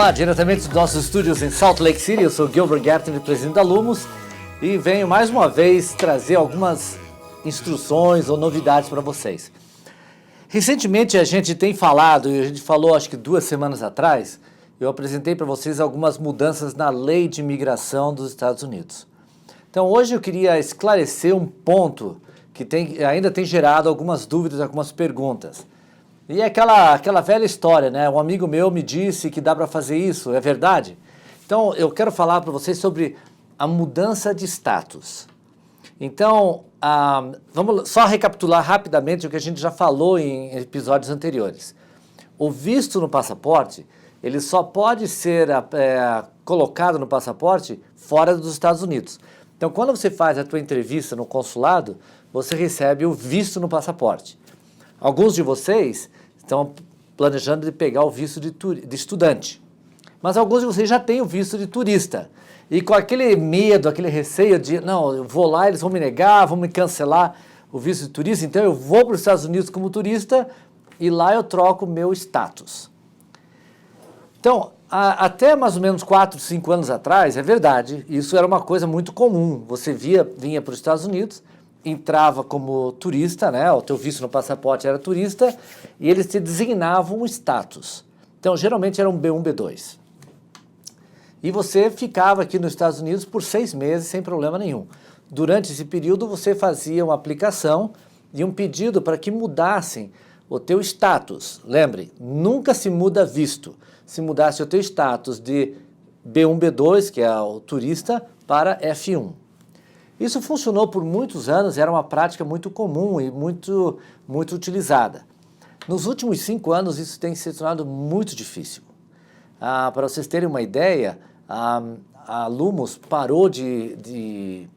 Olá, diretamente dos nossos estúdios em Salt Lake City, eu sou Gilbert Gertner, presidente da Lumos, e venho mais uma vez trazer algumas instruções ou novidades para vocês. Recentemente a gente tem falado, e a gente falou acho que 2 semanas atrás, eu apresentei para vocês algumas mudanças na lei de imigração dos Estados Unidos. Então hoje eu queria esclarecer um ponto que ainda tem gerado algumas dúvidas, algumas perguntas. E é aquela velha história, né? Um amigo meu me disse que dá para fazer isso, é verdade? Então eu quero falar para vocês sobre a mudança de status. Então, vamos só recapitular rapidamente o que a gente já falou em episódios anteriores. O visto no passaporte, ele só pode ser colocado no passaporte fora dos Estados Unidos. Então, quando você faz a tua entrevista no consulado, você recebe o visto no passaporte. Alguns de vocês estão planejando de pegar o visto de estudante, mas alguns de vocês já têm o visto de turista. E com aquele medo, aquele receio de, não, eu vou lá, eles vão me negar, vão me cancelar o visto de turista, então eu vou para os Estados Unidos como turista e lá eu troco o meu status. Então, até mais ou menos 4, 5 anos atrás, é verdade, isso era uma coisa muito comum. Você vinha para os Estados Unidos, entrava como turista, né? O teu visto no passaporte era turista, e eles te designavam um status. Então, geralmente era um B1, B2. E você ficava aqui nos Estados Unidos por 6 meses sem problema nenhum. Durante esse período, você fazia uma aplicação e um pedido para que mudassem o teu status. Lembre, nunca se muda visto. Se mudasse o teu status de B1, B2, que é o turista, para F1. Isso funcionou por muitos anos, era uma prática muito comum e muito utilizada. Nos últimos 5 anos, isso tem se tornado muito difícil. Para vocês terem uma ideia, a Lumos parou de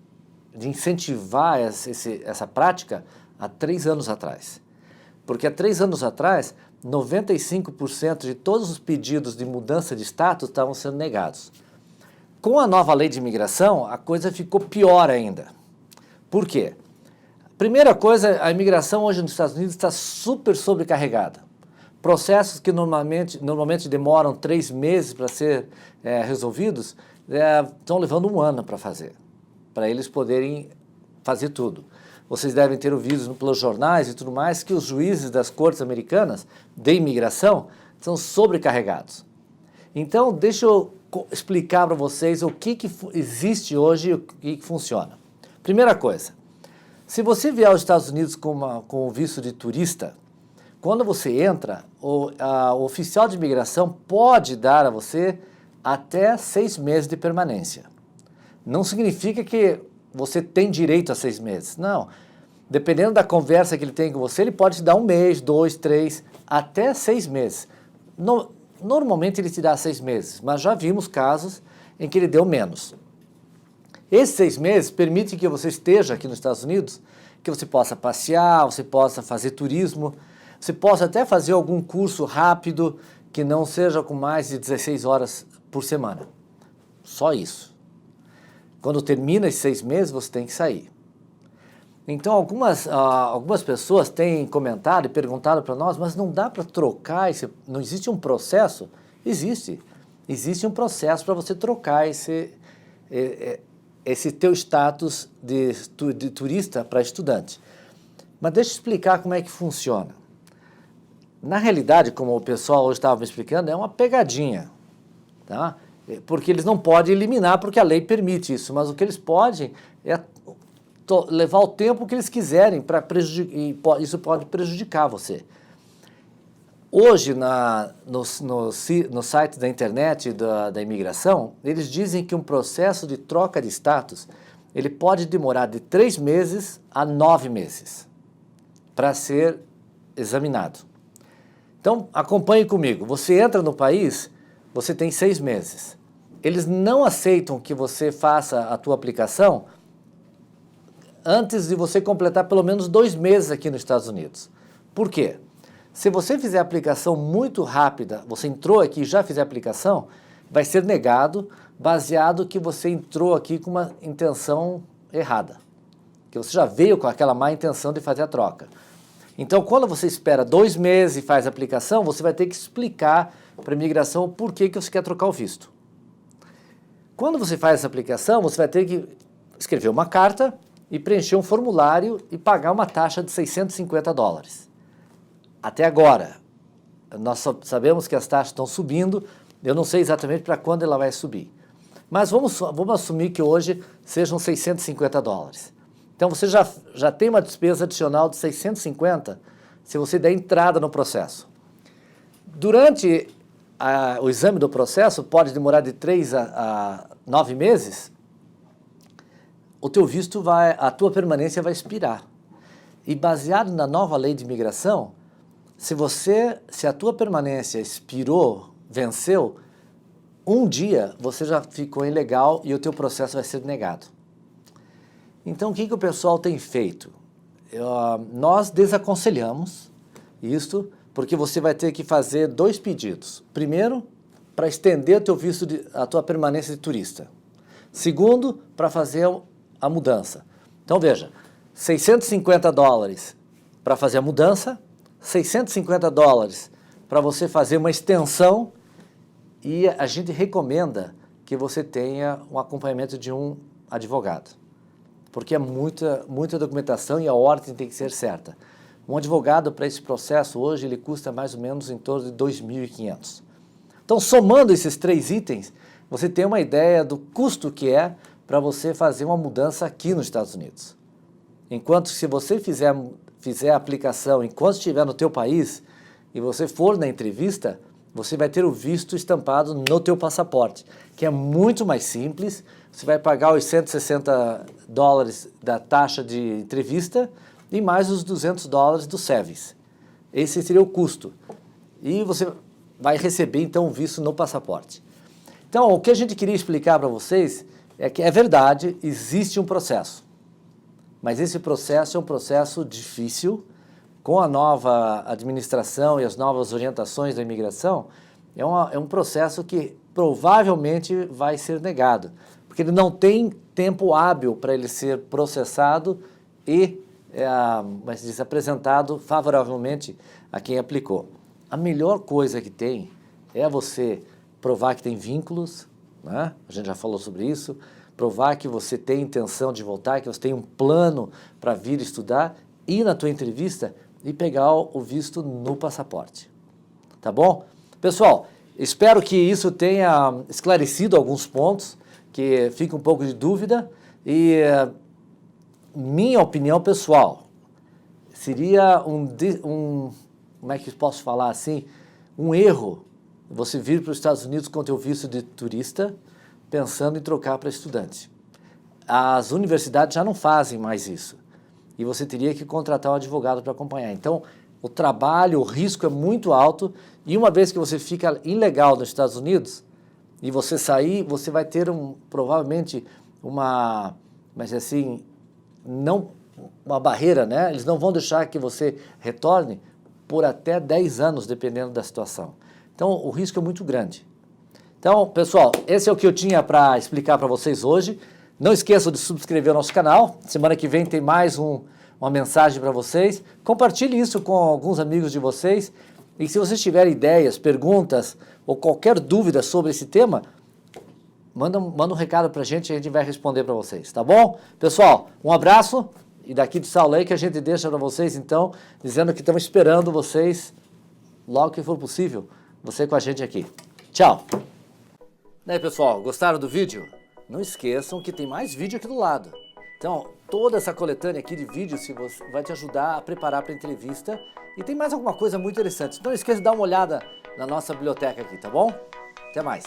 incentivar essa prática há 3 anos atrás. Porque há 3 anos atrás, 95% de todos os pedidos de mudança de status estavam sendo negados. Com a nova lei de imigração, a coisa ficou pior ainda. Por quê? Primeira coisa, a imigração hoje nos Estados Unidos está super sobrecarregada. Processos que normalmente demoram 3 meses para ser resolvidos, estão levando 1 ano para fazer, para eles poderem fazer tudo. Vocês devem ter ouvido pelos jornais e tudo mais que os juízes das cortes americanas de imigração são sobrecarregados. Então, deixa eu explicar para vocês o que existe hoje e o que funciona. Primeira coisa, se você vier aos Estados Unidos com o visto de turista, quando você entra, o oficial de imigração pode dar a você até 6 meses de permanência. Não significa que você tem direito a 6 meses, não. Dependendo da conversa que ele tem com você, ele pode te dar 1 mês, 2, 3, até 6 meses. Normalmente ele te dá 6 meses, mas já vimos casos em que ele deu menos. Esses 6 meses permitem que você esteja aqui nos Estados Unidos, que você possa passear, você possa fazer turismo, você possa até fazer algum curso rápido que não seja com mais de 16 horas por semana. Só isso. Quando termina esses 6 meses, você tem que sair. Então, algumas pessoas têm comentado e perguntado para nós, mas não dá para trocar, não existe um processo? Existe. Existe um processo para você trocar esse teu status de turista para estudante. Mas deixa eu explicar como é que funciona. Na realidade, como o pessoal hoje estava me explicando, é uma pegadinha, tá? Porque eles não podem eliminar, porque a lei permite isso, mas o que eles podem é levar o tempo que eles quiserem, isso pode prejudicar você. Hoje, no site da internet da imigração, eles dizem que um processo de troca de status, ele pode demorar de 3 meses a 9 meses para ser examinado. Então, acompanhe comigo. Você entra no país, você tem 6 meses. Eles não aceitam que você faça a tua aplicação antes de você completar pelo menos 2 meses aqui nos Estados Unidos. Por quê? Se você fizer a aplicação muito rápida, você entrou aqui e já fizer a aplicação, vai ser negado baseado que você entrou aqui com uma intenção errada. Que você já veio com aquela má intenção de fazer a troca. Então, quando você espera 2 meses e faz a aplicação, você vai ter que explicar para a imigração o porquê que você quer trocar o visto. Quando você faz essa aplicação, você vai ter que escrever uma carta e preencher um formulário e pagar uma taxa de $650. Até agora, nós sabemos que as taxas estão subindo, eu não sei exatamente para quando ela vai subir. Mas vamos assumir que hoje sejam $650. Então você já tem uma despesa adicional de 650 se você der entrada no processo. Durante o exame do processo, pode demorar de 3 a 9 meses, o teu visto a tua permanência vai expirar. E baseado na nova lei de imigração, se a tua permanência expirou, venceu, um dia você já ficou ilegal e o teu processo vai ser negado. Então, o que o pessoal tem feito? Nós desaconselhamos isso, porque você vai ter que fazer 2 pedidos. Primeiro, para estender o teu visto a tua permanência de turista. Segundo, para fazer a mudança. Então, veja, $650 para fazer a mudança, $650 para você fazer uma extensão, e a gente recomenda que você tenha um acompanhamento de um advogado, porque é muita documentação e a ordem tem que ser certa. Um advogado para esse processo hoje ele custa mais ou menos em torno de $2.500. Então, somando esses 3 itens, você tem uma ideia do custo que é para você fazer uma mudança aqui nos Estados Unidos. Enquanto se você fizer a aplicação enquanto estiver no teu país e você for na entrevista, você vai ter o visto estampado no teu passaporte, que é muito mais simples. Você vai pagar os $160 da taxa de entrevista e mais os $200 do SEVIS. Esse seria o custo. E você vai receber, então, o visto no passaporte. Então, o que a gente queria explicar para vocês é que é verdade, existe um processo. Mas esse processo é um processo difícil. Com a nova administração e as novas orientações da imigração, é um processo que provavelmente vai ser negado, porque ele não tem tempo hábil para ele ser processado e apresentado favoravelmente a quem aplicou. A melhor coisa que tem é você provar que tem vínculos, né? A gente já falou sobre isso, provar que você tem intenção de voltar, que você tem um plano para vir estudar, ir na tua entrevista e pegar o visto no passaporte. Tá bom? Pessoal, espero que isso tenha esclarecido alguns pontos, que fica um pouco de dúvida, e minha opinião pessoal seria como é que posso falar assim, um erro você vir para os Estados Unidos com o teu visto de turista, pensando em trocar para estudante. As universidades já não fazem mais isso. E você teria que contratar um advogado para acompanhar. Então, o trabalho, o risco é muito alto, e uma vez que você fica ilegal nos Estados Unidos, e você sair, você vai ter provavelmente uma barreira, né? Eles não vão deixar que você retorne por até 10 anos, dependendo da situação. Então, o risco é muito grande. Então, pessoal, esse é o que eu tinha para explicar para vocês hoje. Não esqueçam de subscrever o nosso canal. Semana que vem tem mais uma mensagem para vocês. Compartilhe isso com alguns amigos de vocês. E se vocês tiverem ideias, perguntas ou qualquer dúvida sobre esse tema, manda um recado para a gente vai responder para vocês, tá bom? Pessoal, um abraço. E daqui de Salt Lake a gente deixa para vocês, então, dizendo que estamos esperando vocês, logo que for possível, você com a gente aqui. Tchau! E aí, pessoal, gostaram do vídeo? Não esqueçam que tem mais vídeo aqui do lado. Então, toda essa coletânea aqui de vídeos vai te ajudar a preparar para a entrevista. E tem mais alguma coisa muito interessante. Então, não esqueça de dar uma olhada na nossa biblioteca aqui, tá bom? Até mais!